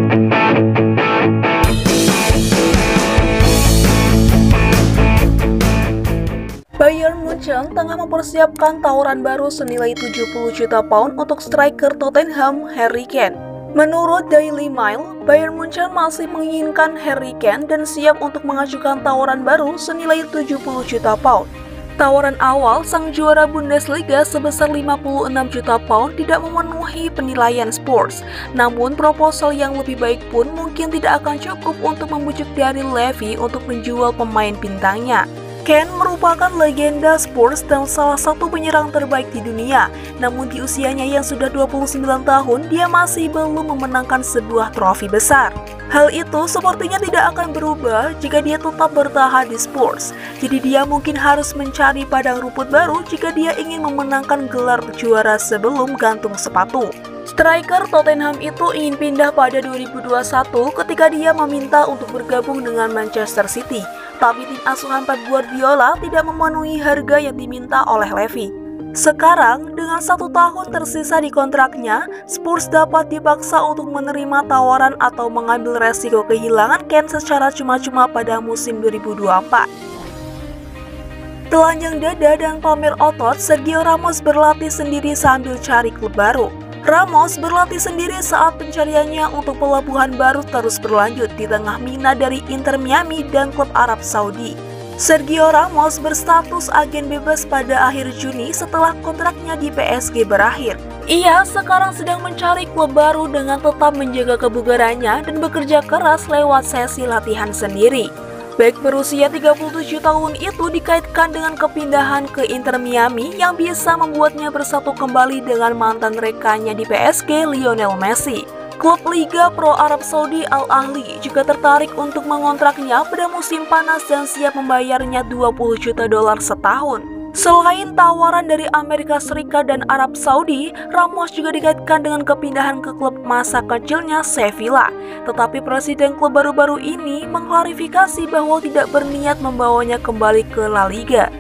Bayern Munchen tengah mempersiapkan tawaran baru senilai 70 juta pound untuk striker Tottenham Harry Kane. Menurut Daily Mail, Bayern Munchen masih menginginkan Harry Kane dan siap untuk mengajukan tawaran baru senilai 70 juta pound. Tawaran awal sang juara Bundesliga sebesar 56 juta pound tidak memenuhi penilaian Spurs. Namun proposal yang lebih baik pun mungkin tidak akan cukup untuk membujuk Daniel Levy untuk menjual pemain bintangnya. Kane merupakan legenda Spurs dan salah satu penyerang terbaik di dunia. Namun di usianya yang sudah 29 tahun, dia masih belum memenangkan sebuah trofi besar. Hal itu sepertinya tidak akan berubah jika dia tetap bertahan di Spurs. Jadi dia mungkin harus mencari padang rumput baru jika dia ingin memenangkan gelar juara sebelum gantung sepatu. Striker Tottenham itu ingin pindah pada 2021 ketika dia meminta untuk bergabung dengan Manchester City. Tapi tim asuhan Pep Guardiola tidak memenuhi harga yang diminta oleh Levy. Sekarang, dengan 1 tahun tersisa di kontraknya, Spurs dapat dipaksa untuk menerima tawaran atau mengambil resiko kehilangan Kane secara cuma-cuma pada musim 2024. Telanjang dada dan pamer otot, Sergio Ramos berlatih sendiri sambil cari klub baru. Ramos berlatih sendiri saat pencariannya untuk pelabuhan baru terus berlanjut di tengah minat dari Inter Miami dan klub Arab Saudi. Sergio Ramos berstatus agen bebas pada akhir Juni setelah kontraknya di PSG berakhir. Ia sekarang sedang mencari klub baru dengan tetap menjaga kebugarannya dan bekerja keras lewat sesi latihan sendiri. Bek berusia 37 tahun itu dikaitkan dengan kepindahan ke Inter Miami yang bisa membuatnya bersatu kembali dengan mantan rekannya di PSG, Lionel Messi. Klub Liga Pro Arab Saudi Al Ahly juga tertarik untuk mengontraknya pada musim panas dan siap membayarnya 20 juta dolar setahun. Selain tawaran dari Amerika Serikat dan Arab Saudi, Ramos juga dikaitkan dengan kepindahan ke klub masa kecilnya Sevilla. Tetapi presiden klub baru-baru ini mengklarifikasi bahwa tidak berniat membawanya kembali ke La Liga.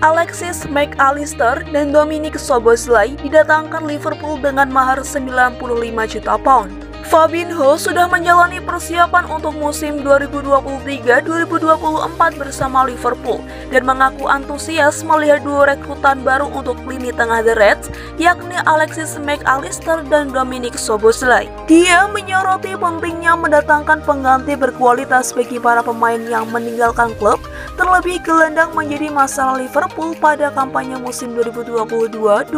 Alexis Mac Allister dan Dominic Szoboszlai didatangkan Liverpool dengan mahar 95 juta pound. Fabinho sudah menjalani persiapan untuk musim 2023-2024 bersama Liverpool dan mengaku antusias melihat dua rekrutan baru untuk lini tengah The Reds, yakni Alexis Mac Allister dan Dominic Szoboszlai. Dia menyoroti pentingnya mendatangkan pengganti berkualitas bagi para pemain yang meninggalkan klub, terlebih gelandang menjadi masalah Liverpool pada kampanye musim 2022-2023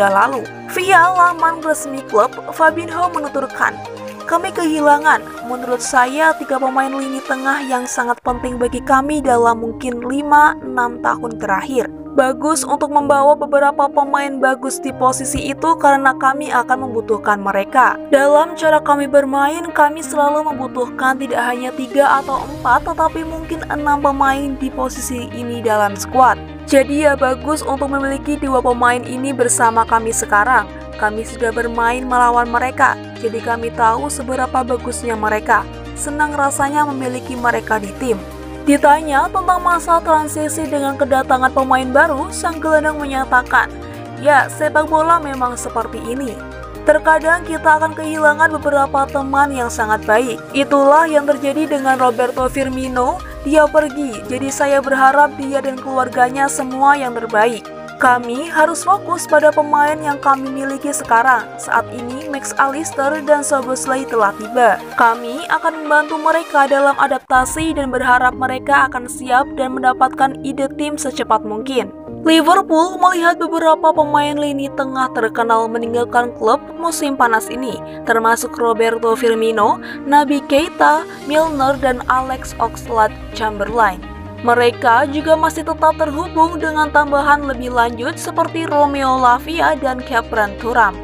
lalu. Via laman resmi klub, Fabinho menuturkan, "Kami kehilangan, menurut saya 3 pemain lini tengah yang sangat penting bagi kami dalam mungkin 5-6 tahun terakhir. Bagus untuk membawa beberapa pemain bagus di posisi itu karena kami akan membutuhkan mereka. Dalam cara kami bermain, kami selalu membutuhkan tidak hanya 3 atau 4, tetapi mungkin 6 pemain di posisi ini dalam skuad. Jadi ya bagus untuk memiliki 2 pemain ini bersama kami sekarang. Kami sudah bermain melawan mereka, jadi kami tahu seberapa bagusnya mereka. Senang rasanya memiliki mereka di tim." Ditanya tentang masa transisi dengan kedatangan pemain baru, sang gelandang menyatakan, "Ya, sepak bola memang seperti ini. Terkadang kita akan kehilangan beberapa teman yang sangat baik. Itulah yang terjadi dengan Roberto Firmino. Dia pergi, jadi saya berharap dia dan keluarganya semua yang terbaik. Kami harus fokus pada pemain yang kami miliki sekarang. Saat ini Max Allister dan Szoboszlai telah tiba. Kami akan membantu mereka dalam adaptasi dan berharap mereka akan siap dan mendapatkan ide tim secepat mungkin." Liverpool melihat beberapa pemain lini tengah terkenal meninggalkan klub musim panas ini, termasuk Roberto Firmino, Naby Keita, Milner, dan Alex Oxlade-Chamberlain. Mereka juga masih tetap terhubung dengan tambahan lebih lanjut seperti Romeo Lavia dan Khephren Thuram.